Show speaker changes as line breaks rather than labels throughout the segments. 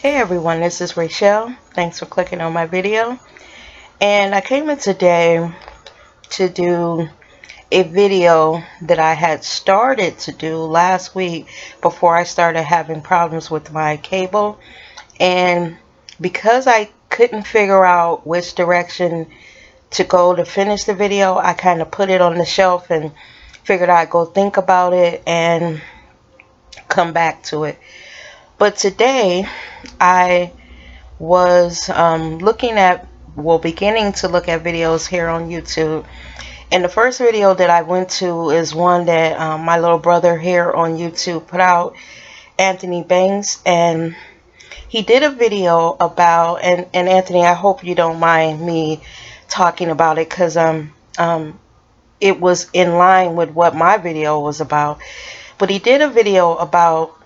Hey everyone, this is Rachel. Thanks for clicking on my video. And I came in today to do a video that I had started to do last week before I started having problems with my cable. And because I couldn't figure out which direction to go to finish the video, I kind of put it on the shelf and figured I'd go think about it and come back to it. But today I was beginning to look at videos here on YouTube. And the first video that I went to is one that my little brother here on YouTube put out, Anthony Banks. And he did a video about, and Anthony, I hope you don't mind me talking about it, because it was in line with what my video was about. But he did a video about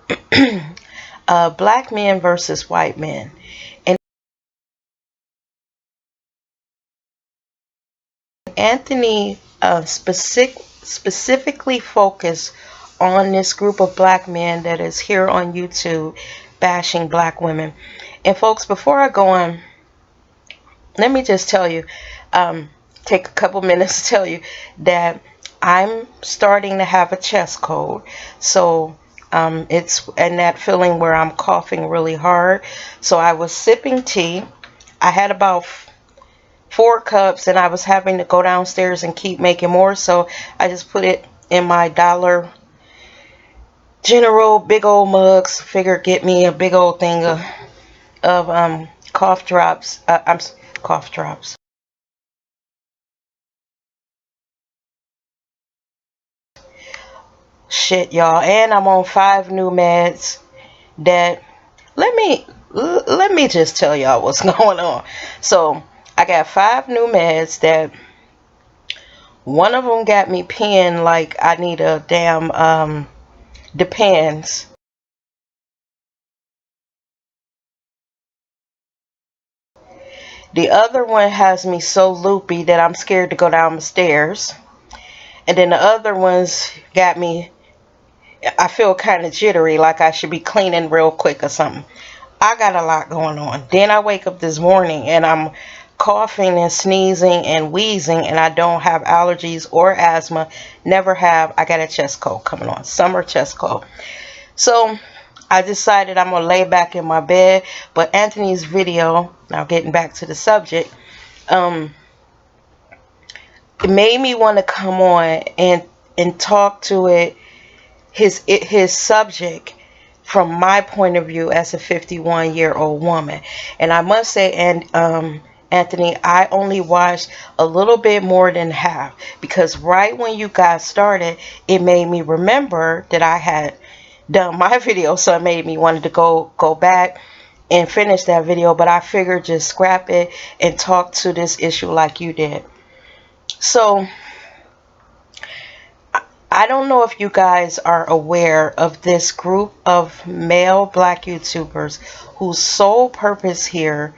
black men versus white men. And Anthony specifically focused on this group of black men that is here on YouTube bashing black women. And folks, before I go on, let me just tell you, take a couple minutes to tell you that I'm starting to have a chest cold. So it's in that feeling where I'm coughing really hard. So I was sipping tea. I had about 4 cups and I was having to go downstairs and keep making more. So I just put it in my Dollar General big old mugs. Figure get me a big old thing of cough drops. Cough drops. Shit, y'all. And I'm on 5 new meds that let me just tell y'all what's going on. So I got 5 new meds that one of them got me peeing like I need a damn Depends. The other one has me so loopy that I'm scared to go down the stairs. And then the other ones got me, I feel kind of jittery, like I should be cleaning real quick or something. I got a lot going on. Then I wake up this morning and I'm coughing and sneezing and wheezing, and I don't have allergies or asthma. Never have. I got a chest cold coming on. Summer chest cold. So I decided I'm going to lay back in my bed. But Anthony's video, now getting back to the subject, it made me want to come on and talk to his subject from my point of view as a 51-year-old woman. And I must say, Anthony, I only watched a little bit more than half, because right when you got started, it made me remember that I had done my video, so it made me wanted to go back and finish that video. But I figured just scrap it and talk to this issue like you did. So I don't know if you guys are aware of this group of male black YouTubers whose sole purpose here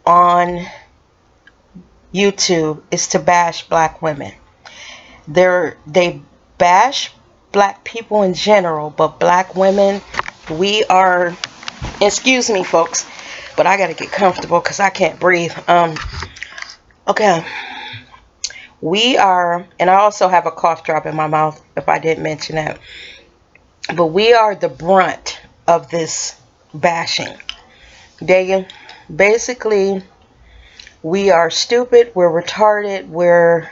on YouTube is to bash black women. They bash black people in general, but black women, we are, excuse me folks, but I gotta get comfortable because I can't breathe. Okay. We are, and I also have a cough drop in my mouth if I didn't mention that, but we are the brunt of this bashing. They basically, we are stupid, we're retarded, we're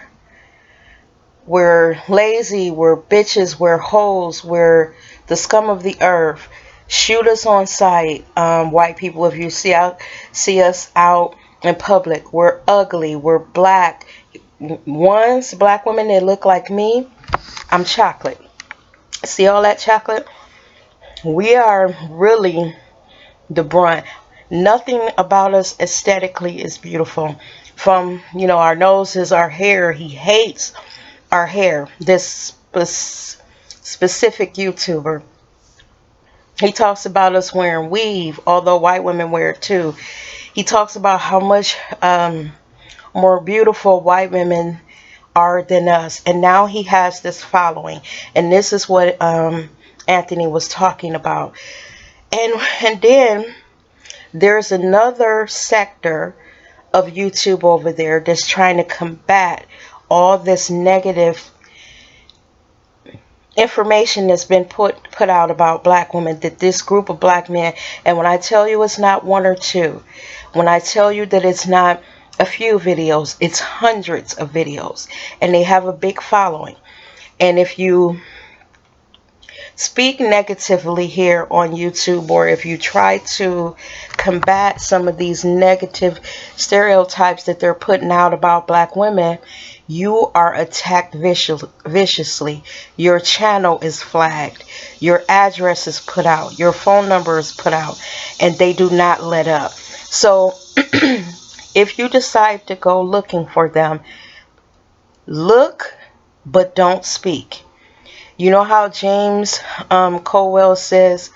lazy, we're bitches, we're hoes, we're the scum of the earth. Shoot us on sight, white people, if you see us out in public. We're ugly, we're black. Ones, black women that look like me, I'm chocolate. See all that chocolate? We are really the brunt. Nothing about us aesthetically is beautiful. From, our noses, our hair. He hates our hair. This specific YouTuber. He talks about us wearing weave, although white women wear it too. He talks about how much more beautiful white women are than us. And now he has this following. And this is what Anthony was talking about. And then There's another sector of YouTube over there that's trying to combat all this negative information that's been put out about black women, that this group of black men, and when I tell you it's not one or two, when I tell you that it's not a few videos, it's hundreds of videos, and they have a big following. And if you speak negatively here on YouTube, or if you try to combat some of these negative stereotypes that they're putting out about black women, you are attacked viciously. Your channel is flagged. Your address is put out. Your phone number is put out. And they do not let up. So if you decide to go looking for them, look, but don't speak. You know how James Colwell says,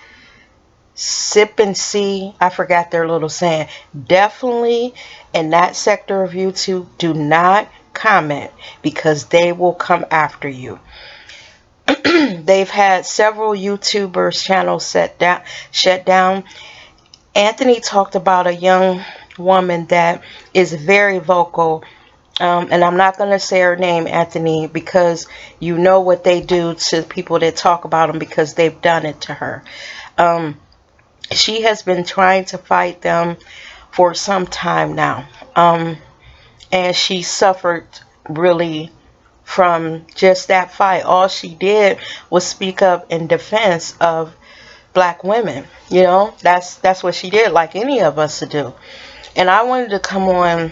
sip and see? I forgot their little saying. Definitely in that sector of YouTube, do not comment, because they will come after you. They've had several YouTubers' channels shut down. Anthony talked about a young woman that is very vocal. And I'm not going to say her name, Anthony, because you know what they do to people that talk about them, because they've done it to her. She has been trying to fight them for some time now. And she suffered really from just that fight. All she did was speak up in defense of black women. You know, that's what she did, like any of us to do. And I wanted to come on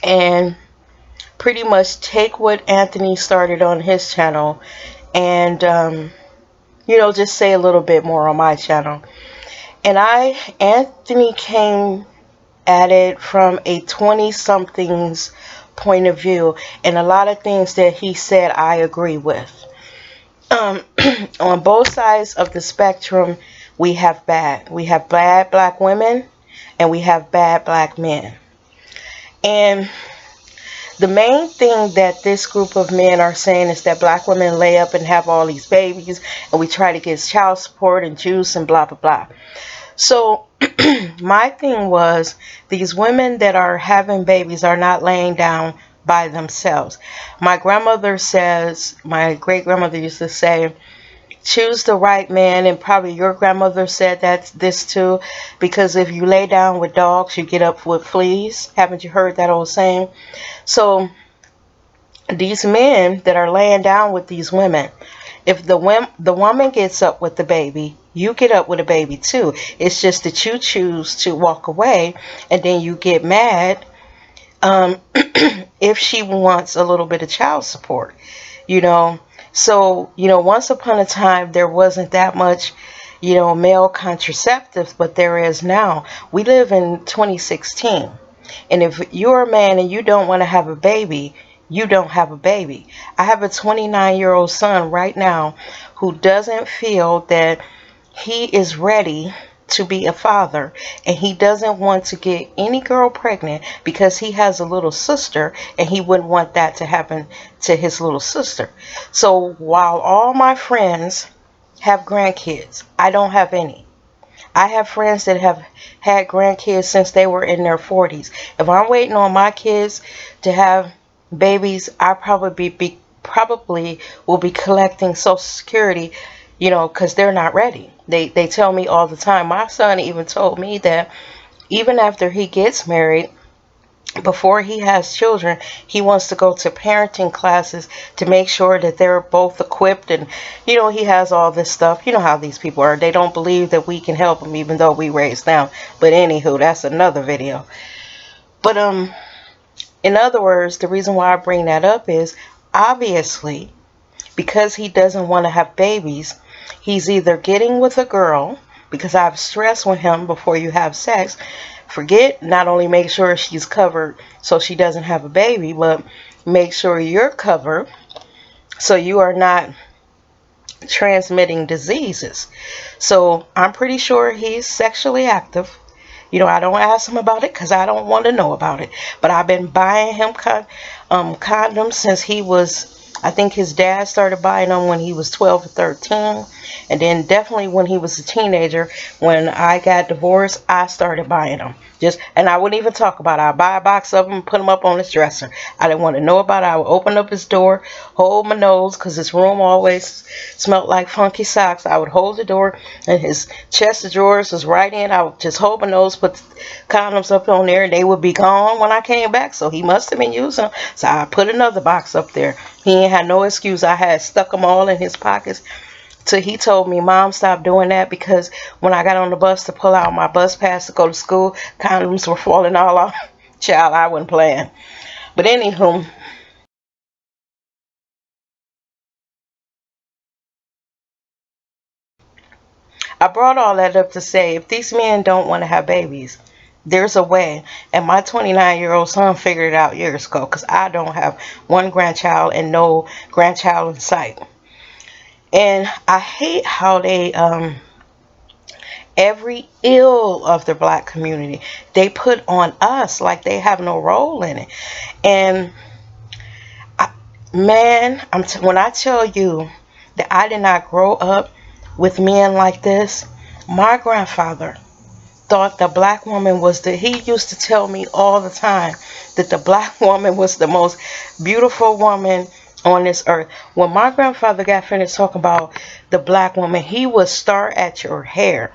and pretty much take what Anthony started on his channel and you know, just say a little bit more on my channel. And Anthony came at it from a 20-somethings point of view, and a lot of things that he said I agree with. On both sides of the spectrum, we have bad black women, and we have bad black men. And the main thing that this group of men are saying is that black women lay up and have all these babies, and we try to get child support and juice and blah blah blah. So my thing was, these women that are having babies are not laying down by themselves. My grandmother says, my great grandmother used to say, choose the right man, and probably your grandmother said this too, because if you lay down with dogs, you get up with fleas. Haven't you heard that old saying? So these men that are laying down with these women, if the woman gets up with the baby, you get up with a baby too. It's just that you choose to walk away, and then you get mad if she wants a little bit of child support, you know. So, you know, once upon a time, there wasn't that much, you know, male contraceptives, but there is now. We live in 2016. And if you're a man and you don't want to have a baby, you don't have a baby. I have a 29-year-old son right now who doesn't feel that he is ready to be a father, and he doesn't want to get any girl pregnant because he has a little sister, and he wouldn't want that to happen to his little sister. So while all my friends have grandkids, I don't have any. I have friends that have had grandkids since they were in their 40s. If I'm waiting on my kids to have babies, I probably will be collecting Social Security, you know, because they're not ready. They tell me all the time. My son even told me that even after he gets married, before he has children, he wants to go to parenting classes to make sure that they're both equipped. And, you know, he has all this stuff. You know how these people are. They don't believe that we can help them, even though we raise them. But anywho, that's another video. But in other words, the reason why I bring that up is, obviously, because he doesn't want to have babies, he's either getting with a girl, because I've stressed with him, before you have sex, forget, not only make sure she's covered so she doesn't have a baby, but make sure you're covered so you are not transmitting diseases. So I'm pretty sure he's sexually active. You know, I don't ask him about it because I don't want to know about it. But I've been buying him condoms since he was I think his dad started buying them when he was 12 or 13. And then definitely when he was a teenager, when I got divorced, I started buying them. And I wouldn't even talk about it. I'd buy a box of them and put them up on his dresser. I didn't want to know about it. I would open up his door, hold my nose, because his room always smelled like funky socks. I would hold the door, and his chest of drawers was right in. I would just hold my nose, put condoms up on there, and they would be gone when I came back. So he must have been using them. So I put another box up there. He ain't had no excuse. I had stuck them all in his pockets. So he told me, Mom, stop doing that, because when I got on the bus to pull out my bus pass to go to school, condoms were falling all off. Child, I wasn't playing. But anywho, I brought all that up to say, if these men don't want to have babies, there's a way. And my 29-year-old son figured it out years ago, because I don't have one grandchild and no grandchild in sight. And I hate how they every ill of the black community they put on us like they have no role in it. And man, when I tell you that I did not grow up with men like this, my grandfather thought the black woman was he used to tell me all the time that the black woman was the most beautiful woman on this earth. When my grandfather got finished talking about the black woman, he would start at your hair.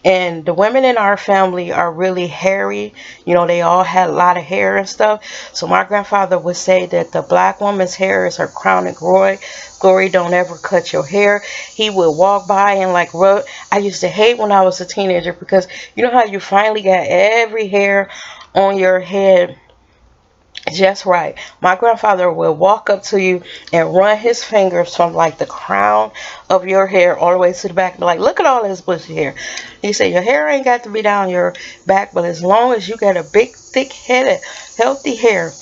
And the women in our family are really hairy. You know, they all had a lot of hair and stuff. So my grandfather would say that the black woman's hair is her crown and glory. Glory, don't ever cut your hair. He would walk by and like rub. I used to hate when I was a teenager, because you know how you finally got every hair on your head just right. My grandfather will walk up to you and run his fingers from like the crown of your hair all the way to the back and be like, look at all this bushy hair. He said, your hair ain't got to be down your back, but as long as you got a big, thick-headed, healthy hair.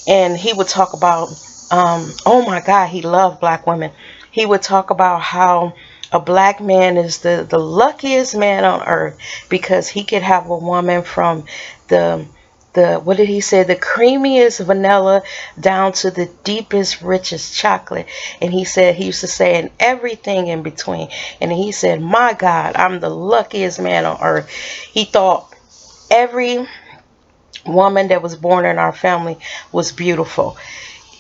And he would talk about, oh my God, he loved black women. He would talk about how a black man is the luckiest man on earth, because he could have a woman from the what did he say, the creamiest vanilla down to the deepest, richest chocolate. And he said, he used to say, and everything in between. And he said, my God, I'm the luckiest man on earth. He thought every woman that was born in our family was beautiful.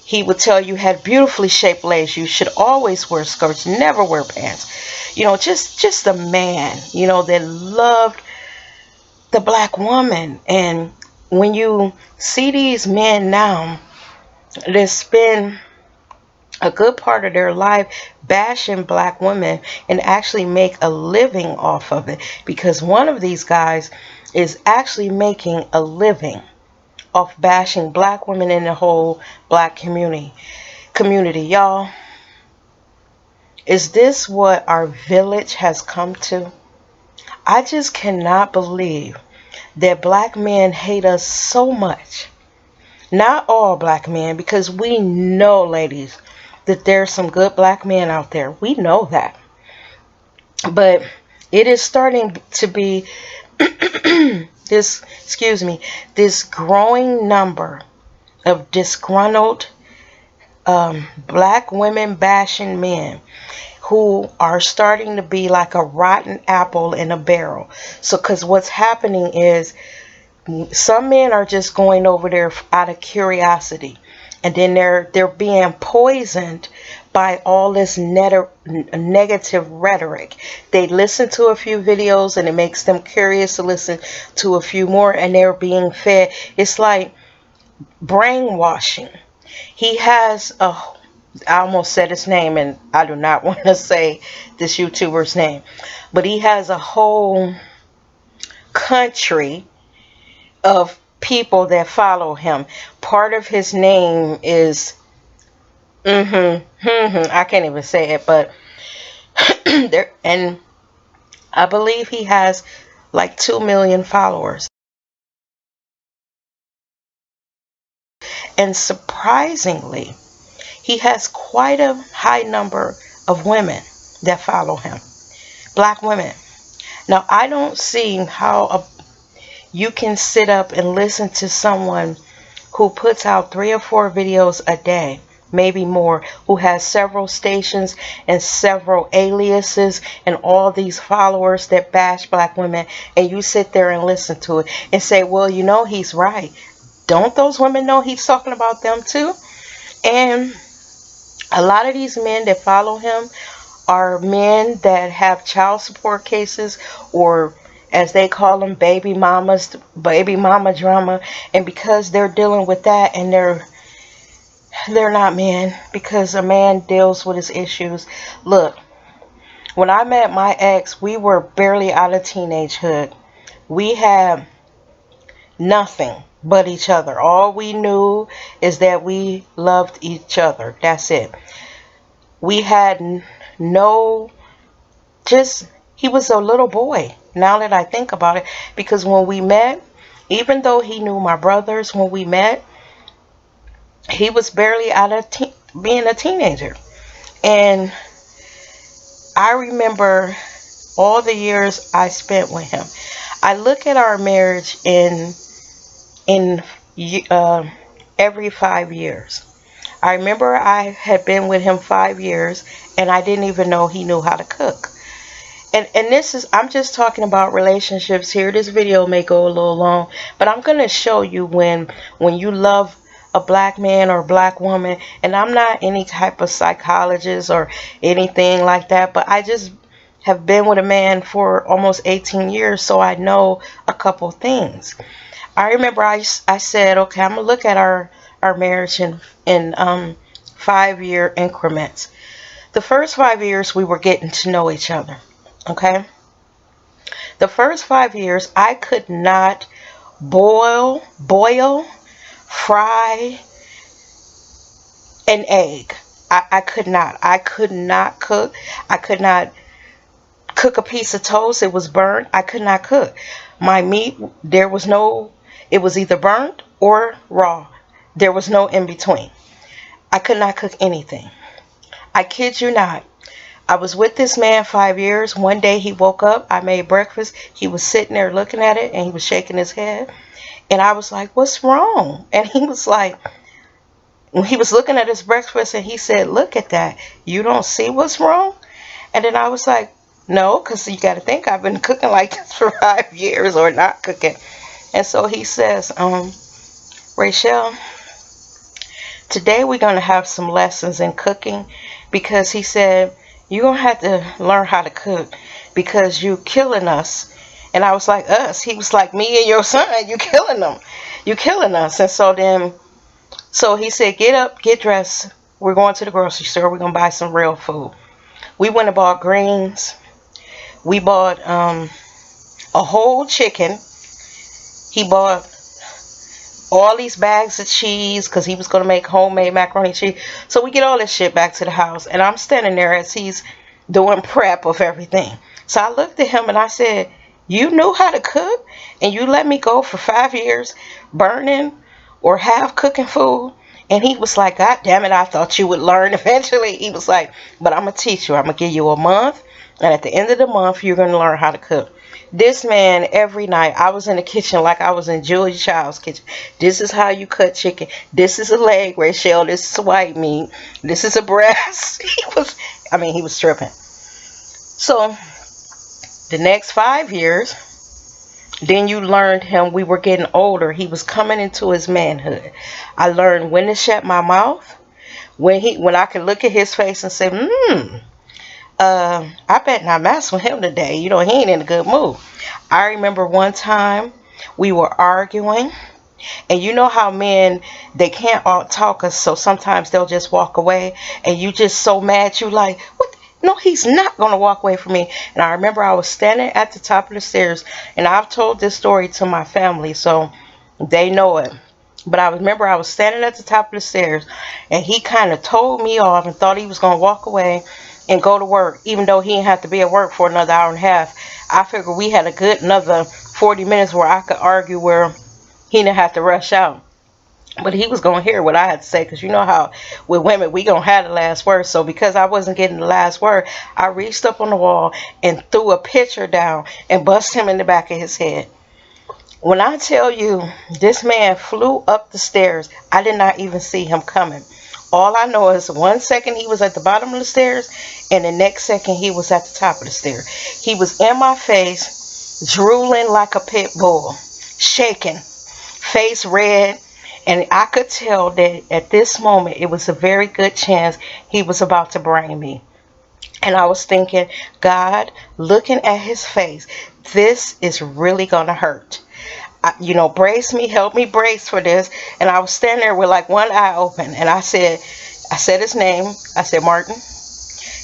He would tell you, had beautifully shaped legs, you should always wear skirts, never wear pants. You know, just a man, you know, that loved the black woman. And when you see these men now that spend a good part of their life bashing black women and actually make a living off of it, because one of these guys is actually making a living off bashing black women in the whole black community. Y'all, is this what our village has come to? I just cannot believe that black men hate us so much. Not all black men, because we know, ladies, that there's some good black men out there. We know that. But it is starting to be this growing number of disgruntled black women bashing men who are starting to be like a rotten apple in a barrel. So, because what's happening is some men are just going over there out of curiosity, and then they're being poisoned by all this negative rhetoric. They listen to a few videos and it makes them curious to listen to a few more, and they're being fed. It's like brainwashing. He has I almost said his name, and I do not want to say this YouTuber's name, but he has a whole country of people that follow him. Part of his name is I can't even say it, but there, and I believe he has like 2 million followers. And surprisingly, he has quite a high number of women that follow him, black women. Now, I don't see how you can sit up and listen to someone who puts out 3 or 4 videos a day, maybe more, who has several stations and several aliases and all these followers that bash black women, and you sit there and listen to it and say, well, you know, he's right. Don't those women know he's talking about them too? And a lot of these men that follow him are men that have child support cases, or as they call them, baby mamas, baby mama drama. And because they're dealing with that, and they're not men, because a man deals with his issues. Look, when I met my ex, we were barely out of teenagehood. We had nothing but each other. All we knew is that we loved each other. That's it. We had no, just, he was a little boy, now that I think about it. Because when we met, even though he knew my brothers, when we met, he was barely out of being a teenager. And I remember all the years I spent with him. I look at our marriage in every 5 years. I remember I had been with him 5 years, and I didn't even know he knew how to cook. And this is, I'm just talking about relationships here. This video may go a little long, but I'm going to show you when you love a black man or a black woman. And I'm not any type of psychologist or anything like that, but I just have been with a man for almost 18 years, so I know a couple things. I remember I said, okay, I'm going to look at our marriage in 5-year increments. The first 5 years, we were getting to know each other. Okay? The first 5 years, I could not boil, fry an egg. I could not. I could not cook. I could not cook a piece of toast. It was burnt. I could not cook. My meat, there was no, it was either burnt or raw. There was no in between. I could not cook anything. I kid you not. I was with this man 5 years. One day he woke up. I made breakfast. He was sitting there looking at it, and he was shaking his head. And I was like, what's wrong? And he was like, he was looking at his breakfast, and he said, look at that. You don't see what's wrong? And then I was like, no, because you got to think I've been cooking like this for 5 years, or not cooking. And so he says, Rachel, today we're going to have some lessons in cooking, because he said, you're going to have to learn how to cook, because you killing us. And I was like, us? He was like, me and your son, you killing them. You killing us. And so he said, get up, get dressed. We're going to the grocery store. We're going to buy some real food. We went and bought greens. We bought a whole chicken. He bought all these bags of cheese, because he was going to make homemade macaroni and cheese. So we get all this shit back to the house, and I'm standing there as he's doing prep of everything. So I looked at him and I said, you knew how to cook, and you let me go for 5 years burning or half cooking food? And he was like, God damn it, I thought you would learn eventually. He was like, but I'm going to teach you. I'm going to give you a month, and at the end of the month, you're going to learn how to cook. This man, every night, I was in the kitchen like I was in Julia Child's kitchen. This is how you cut chicken. This is a leg, Rachel. This is white meat. This is a breast. He was tripping. So, the next 5 years, then you learned him. We were getting older. He was coming into his manhood. I learned when to shut my mouth. When I could look at his face and say, I bet not mess with him today. You know, he ain't in a good mood. I remember one time we were arguing, and you know how men, they can't all talk us, so sometimes they'll just walk away, and you just so mad, you like, what? No, he's not going to walk away from me. And I remember I was standing at the top of the stairs, and I've told this story to my family, so they know it. But I remember I was standing at the top of the stairs, and he kind of told me off and thought he was going to walk away and go to work, even though he didn't have to be at work for another hour and a half. I figured we had a good another 40 minutes where I could argue, where he didn't have to rush out. But he was going to hear what I had to say, because you know how with women, we going to have the last word. So because I wasn't getting the last word, I reached up on the wall and threw a picture down and bust him in the back of his head. When I tell you, this man flew up the stairs, I did not even see him coming. All I know is 1 second he was at the bottom of the stairs, and the next second he was at the top of the stairs. He was in my face, drooling like a pit bull, shaking, face red, and I could tell that at this moment it was a very good chance he was about to brain me. And I was thinking, God, looking at his face, this is really going to hurt. Brace me, help me brace for this. And I was standing there with like one eye open, and I said his name. I said, Martin,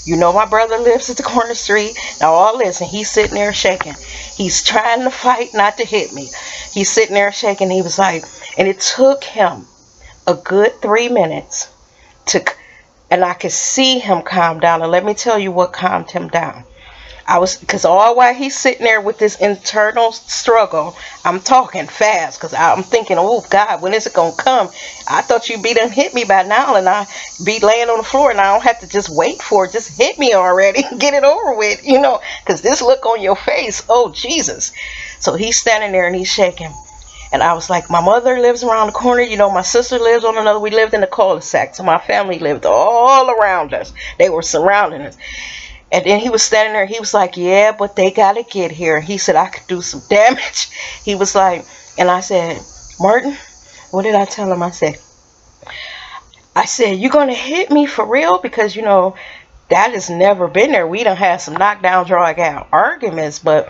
you know my brother lives at the corner street. Now all listen, he's sitting there shaking. He's trying to fight not to hit me. He's sitting there shaking. He was like, and it took him a good 3 minutes to, and I could see him calm down. And let me tell you what calmed him down. Because all while he's sitting there with this internal struggle, I'm talking fast because I'm thinking, oh God, when is it going to come? I thought you'd be done hit me by now, and I be laying on the floor, and I don't have to just wait for it. Just hit me already. Get it over with, because this look on your face, oh Jesus. So he's standing there and he's shaking. And I was like, my mother lives around the corner. My sister lives on another. We lived in a cul-de-sac. So my family lived all around us. They were surrounding us. And then he was standing there. He was like, yeah, but they got to get here. He said, I could do some damage. He was like, and I said, Martin, what did I tell him? I said, you going to hit me for real? Because, that has never been there. We done had some knockdown, drag out arguments, but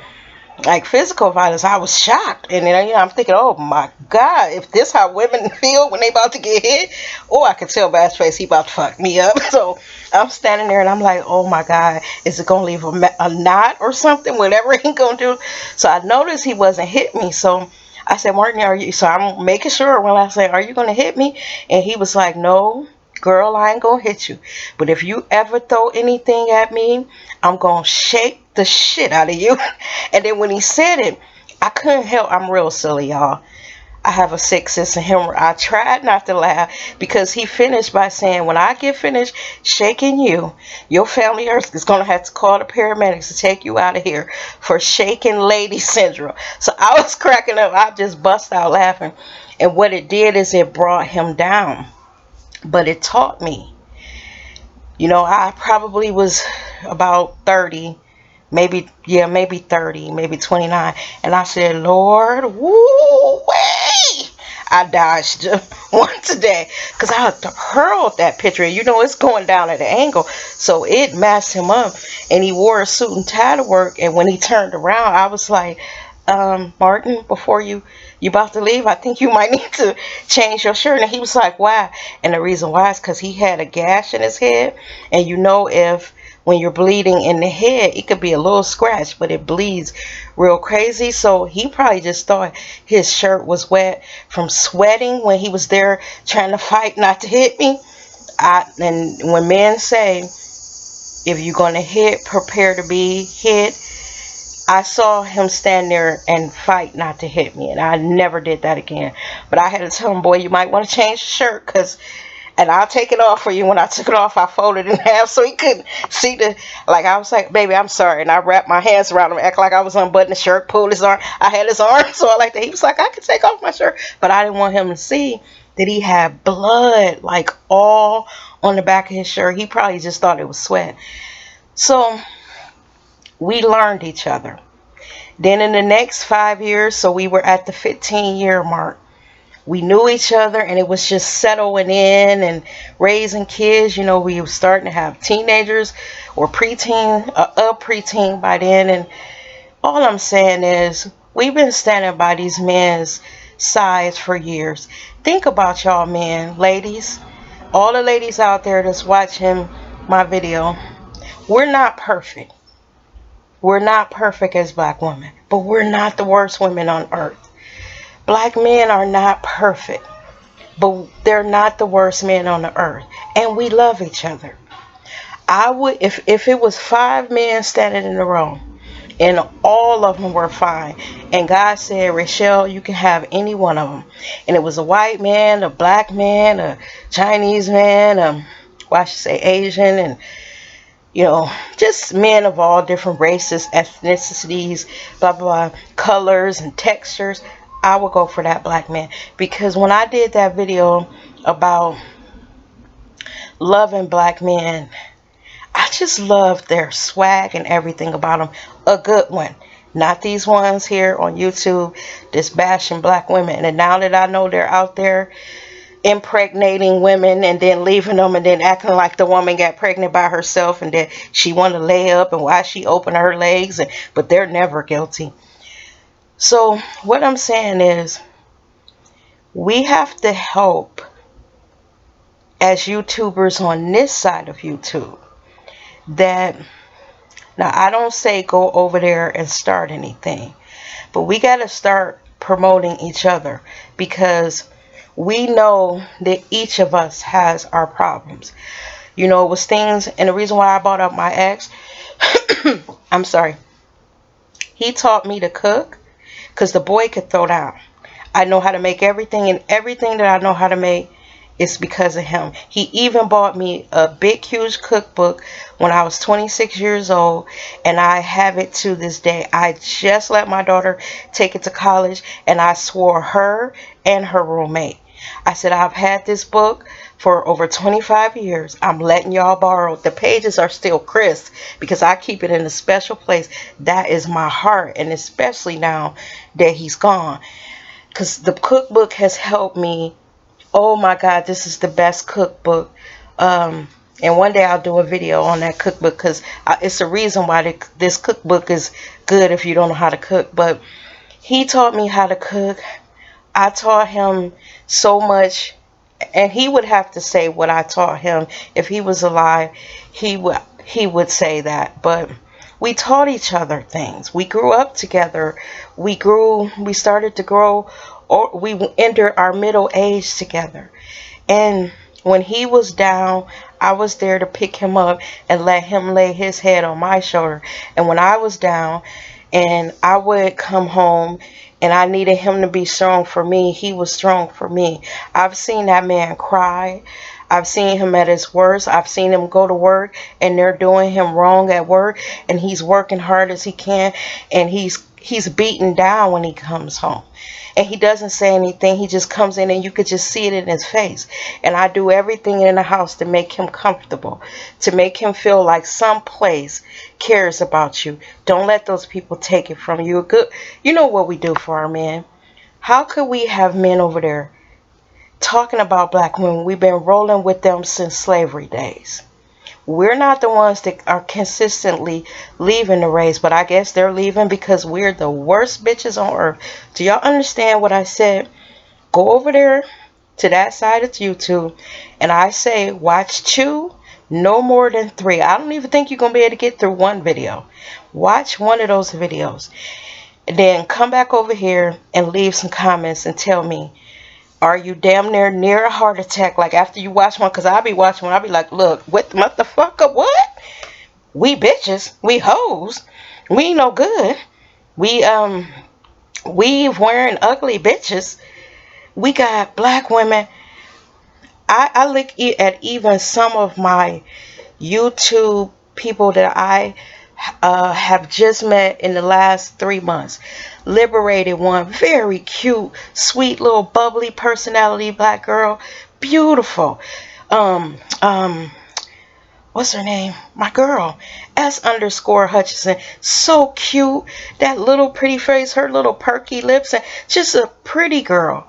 like physical violence, I was shocked. And then, I'm thinking, oh my God, if this how women feel when they about to get hit, I could tell by his face he about to fuck me up. So I'm standing there and I'm like, oh my God, is it going to leave a knot or something, whatever he going to do? So I noticed he wasn't hitting me. So I said, Martin, so I'm making sure when I say, are you going to hit me? And he was like, no, girl, I ain't going to hit you. But if you ever throw anything at me, I'm going to shake the shit out of you. And then when he said it, I couldn't help. I'm real silly, y'all. I have a sick sense of humor. I tried not to laugh because he finished by saying, when I get finished shaking you, your family is going to have to call the paramedics to take you out of here for shaking lady syndrome. So I was cracking up. I just bust out laughing. And what it did is it brought him down. But it taught me. I probably was about 30. Maybe 30, maybe 29. And I said, Lord, woo way. I dodged one today because I hurled that picture. It's going down at an angle. So it messed him up. And he wore a suit and tie to work. And when he turned around, I was like, Martin, before you about to leave, I think you might need to change your shirt. And he was like, why? And the reason why is because he had a gash in his head. And if when you're bleeding in the head, it could be a little scratch, but it bleeds real crazy. So he probably just thought his shirt was wet from sweating when he was there trying to fight not to hit me. And when men say, if you're going to hit, prepare to be hit, I saw him stand there and fight not to hit me. And I never did that again. But I had to tell him, boy, you might want to change the shirt and I'll take it off for you. When I took it off, I folded it in half so he couldn't see I was like, baby, I'm sorry. And I wrapped my hands around him, act like I was unbuttoning the shirt, pulled his arm. I had his arm, so I like that. He was like, I could take off my shirt. But I didn't want him to see that he had blood, like all on the back of his shirt. He probably just thought it was sweat. So we learned each other. Then in the next 5 years, so we were at the 15-year mark. We knew each other, and it was just settling in and raising kids. We were starting to have teenagers or preteen, a preteen by then. And all I'm saying is we've been standing by these men's sides for years. Think about y'all men, ladies, all the ladies out there that's watching my video. We're not perfect. We're not perfect as black women, but we're not the worst women on earth. Black men are not perfect, but they're not the worst men on the earth. And we love each other. I would, if it was 5 men standing in a row and all of them were fine, and God said, Rachel, you can have any one of them. And it was a white man, a black man, a Chinese man, I should say Asian, and just men of all different races, ethnicities, blah, blah, blah, colors and textures. I would go for that black man. Because when I did that video about loving black men. I just love their swag and everything about them. A good one. Not these ones here on YouTube just bashing black women. And now that I know they're out there impregnating women and then leaving them and then acting like the woman got pregnant by herself and that she wanted to lay up and why she opened her legs, but they're never guilty. So what I'm saying is we have to help as YouTubers on this side of YouTube that, now I don't say go over there and start anything, but we got to start promoting each other because we know that each of us has our problems. You know, it was things, and the reason why I brought up my ex, I'm sorry, he taught me to cook because the boy could throw down. I know how to make everything, and everything that I know how to make is because of him. He even bought me a big, huge cookbook when I was 26 years old, and I have it to this day. I just let my daughter take it to college, and I swore her and her roommate. I said, I've had this book for over 25 years. I'm letting y'all borrow. The pages are still crisp because I keep it in a special place. That is my heart, and especially now that he's gone. Because the cookbook has helped me. Oh my God, this is the best cookbook. And one day I'll do a video on that cookbook because it's the reason why this cookbook is good if you don't know how to cook. But he taught me how to cook. I taught him so much, and he would have to say what I taught him. If he was alive, he would say that. But we taught each other things. We grew up together. We started to grow, or we entered our middle age together. And when he was down, I was there to pick him up and let him lay his head on my shoulder. And when I was down and I would come home and I needed him to be strong for me, he was strong for me. I've seen that man cry. I've seen him at his worst. I've seen him go to work and they're doing him wrong at work, and he's working hard as he can, and he's beaten down when he comes home. And he doesn't say anything. He just comes in and you could just see it in his face. And I do everything in the house to make him comfortable, to make him feel like some place cares about you. Don't let those people take it from you. You know what we do for our men. How could we have men over there talking about black women? We've been rolling with them since slavery days. We're not the ones that are consistently leaving the race, but I guess they're leaving because we're the worst bitches on earth. Do y'all understand what I said? Go over there to that side of YouTube, and I say watch 2, no more than 3. I don't even think you're going to be able to get through one video. Watch one of those videos, and then come back over here and leave some comments and tell me, are you damn near a heart attack? Like after you watch one, because I'll be watching one, I'll be like, look, what the motherfucker, what? We bitches, we hoes, we ain't no good. We wearing ugly bitches. We got black women. I look at even some of my YouTube people that I have just met in the last 3 months. Liberated one, very cute, sweet little bubbly personality black girl, beautiful. What's her name? My girl, S_Hutchinson, so cute. That little pretty face, her little perky lips, and just a pretty girl.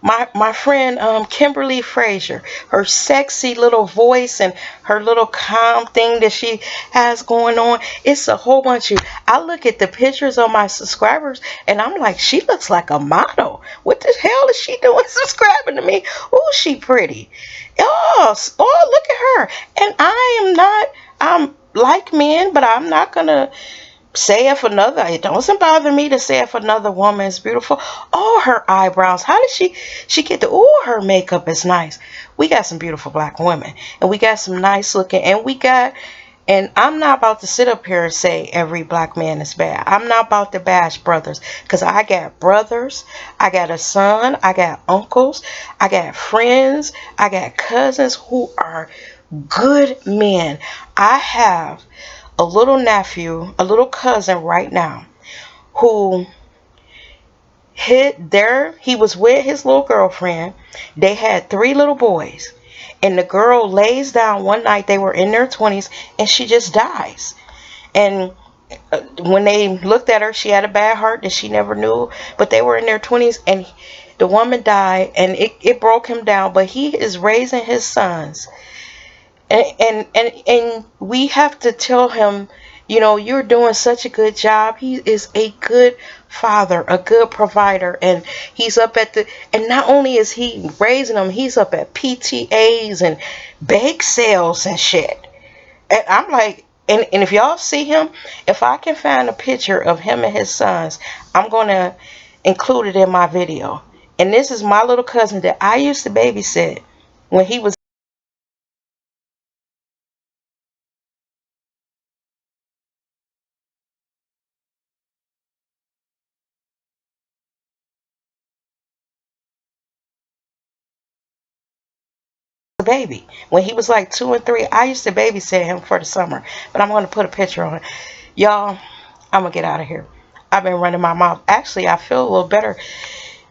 My friend Kimberly Frazier, her sexy little voice and her little calm thing that she has going on. It's a whole bunch of, I look at the pictures of my subscribers and I'm like, she looks like a model. What the hell is she doing subscribing to me? Oh, she pretty. Oh, look at her. And I'm like men, but I'm not gonna say if another, it doesn't bother me to say if another woman is beautiful. Oh, her eyebrows, how did she get the, oh, her makeup is nice. We got some beautiful black women, and we got some nice looking, and I'm not about to sit up here and say every black man is bad. I'm not about to bash brothers, because I got brothers, I got a son, I got uncles, I got friends, I got cousins who are good men. I have a little nephew, a little cousin right now, who he was with his little girlfriend. They had 3 little boys, And the girl lays down one night, they were in their 20s, and she just dies. And when they looked at her, she had a bad heart that she never knew, but they were in their 20s, and the woman died, and it broke him down. But he is raising his sons, and we have to tell him, you know, you're doing such a good job. He is a good father, a good provider, and he's up at the, and not only is he raising them, he's up at PTAs and bake sales and shit. And I'm like, and if y'all see him, if I can find a picture of him and his sons, I'm going to include it in my video. And this is my little cousin that I used to babysit when he was a baby. When he was like 2 and 3, I used to babysit him for the summer. But I'm going to put a picture on it. Y'all, I'm going to get out of here. I've been running my mouth. Actually, I feel a little better.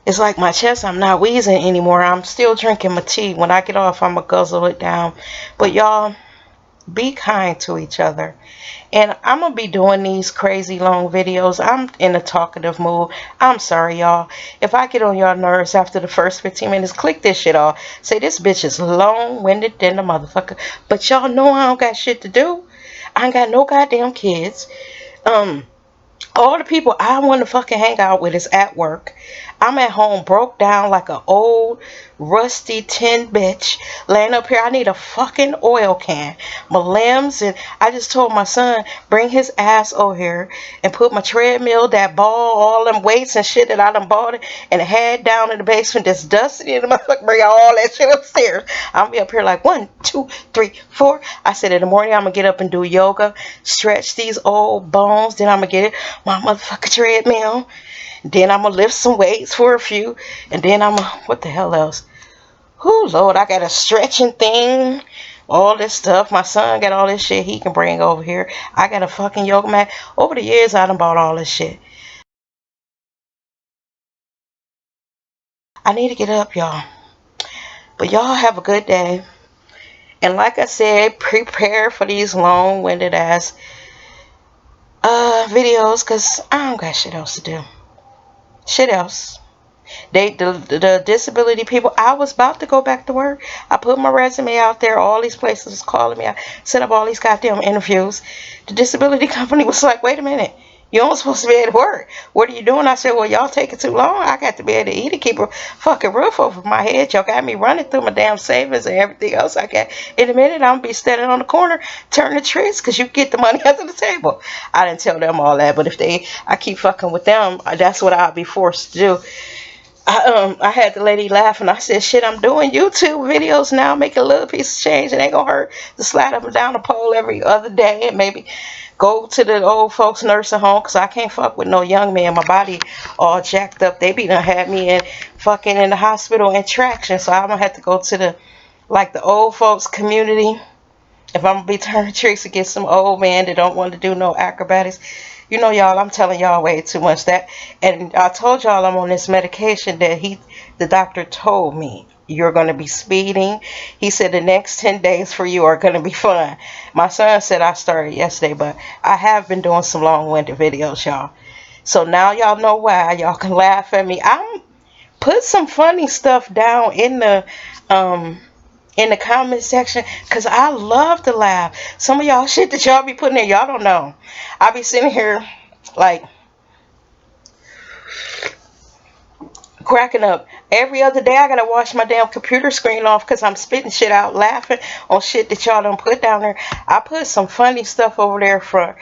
It's like my chest, I'm not wheezing anymore. I'm still drinking my tea. When I get off, I'm going to guzzle it down. But y'all, be kind to each other. And I'm going to be doing these crazy long videos. I'm in a talkative mood. I'm sorry, y'all. If I get on y'all nerves after the first 15 minutes, click this shit off. Say, this bitch is long-winded than the motherfucker. But y'all know I don't got shit to do. I ain't got no goddamn kids. All the people I want to fucking hang out with is at work. I'm at home broke down like an old rusty tin bitch laying up here. I need a fucking oil can. My limbs, and I just told my son, bring his ass over here and put my treadmill, that ball, all them weights and shit that I done bought, and head down in the basement that's dusty in the motherfucker, bring all that shit upstairs. I'm be up here like 1, 2, 3, 4. I said in the morning I'm gonna get up and do yoga, stretch these old bones, then I'm gonna get my motherfucking treadmill. Then I'm going to lift some weights for a few. And then I'm going to, what the hell else? Oh, Lord, I got a stretching thing. All this stuff. My son got all this shit he can bring over here. I got a fucking yoga mat. Over the years, I done bought all this shit. I need to get up, y'all. But y'all have a good day. And like I said, prepare for these long-winded ass videos. Because I don't got shit else to do. Shit else. The disability people, I was about to go back to work. I put my resume out there. All these places was calling me. I set up all these goddamn interviews. The disability company was like, wait a minute. You don't supposed to be able to work. What are you doing? I said, well, y'all taking too long. I got to be able to eat and keep a fucking roof over my head. Y'all got me running through my damn savings and everything else I got. In a minute, I'm going to be standing on the corner turning tricks because you get the money under the table. I didn't tell them all that, but if I keep fucking with them, that's what I'll be forced to do. I had the lady laughing. I said, shit, I'm doing YouTube videos now, making a little piece of change. It ain't gonna hurt to slide up and down the pole every other day and maybe go to the old folks nursing home, because I can't fuck with no young man. My body all jacked up. They be done had me in fucking in the hospital in traction. So I'm gonna have to go to the old folks community if I'm gonna be turning tricks against some old man that don't want to do no acrobatics. You know, y'all, I'm telling y'all way too much. And I told y'all I'm on this medication that the doctor told me you're going to be speeding. He said the next 10 days for you are going to be fun. My son said I started yesterday, but I have been doing some long-winded videos, y'all. So now y'all know why. Y'all can laugh at me. I'm put some funny stuff down in the comment section, because I love to laugh. Some of y'all shit that y'all be putting there, y'all don't know. I be sitting here like cracking up. Every other day I gotta wash my damn computer screen off because I'm spitting shit out laughing on shit that y'all done put down there. I put some funny stuff over there for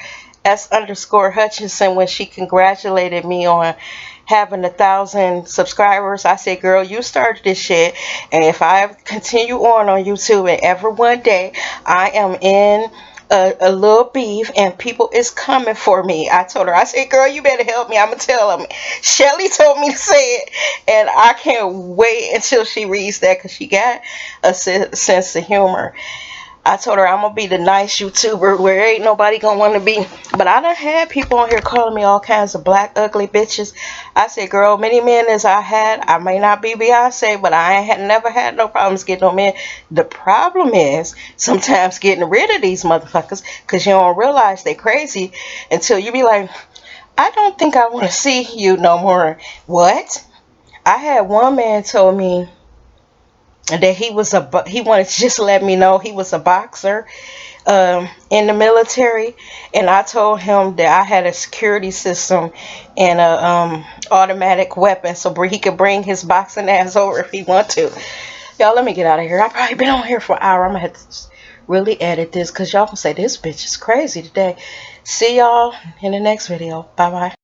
S_Hutchinson when she congratulated me on having 1,000 subscribers. I said, girl, you started this shit, and if I continue on YouTube and ever one day I am in a little beef and people is coming for me, I told her, I said, girl, you better help me. I'm gonna tell them. Shelly told me to say it, and I can't wait until she reads that, because she got a sense of humor. I told her I'm gonna be the nice YouTuber where ain't nobody gonna want to be. But I done had people on here calling me all kinds of black ugly bitches. I said, girl, many men as I had, I may not be Beyonce, but I ain't never had no problems getting no men. The problem is sometimes getting rid of these motherfuckers because you don't realize they crazy until you be like, I don't think I want to see you no more. What? I had one man told me that he wanted to just let me know he was a boxer in the military, and I told him that I had a security system and a automatic weapon so he could bring his boxing ass over if he want to. Y'all, let me get out of here. I've probably been on here for an hour. I'm gonna have to really edit this because y'all gonna say this bitch is crazy today. See y'all in the next video. Bye bye.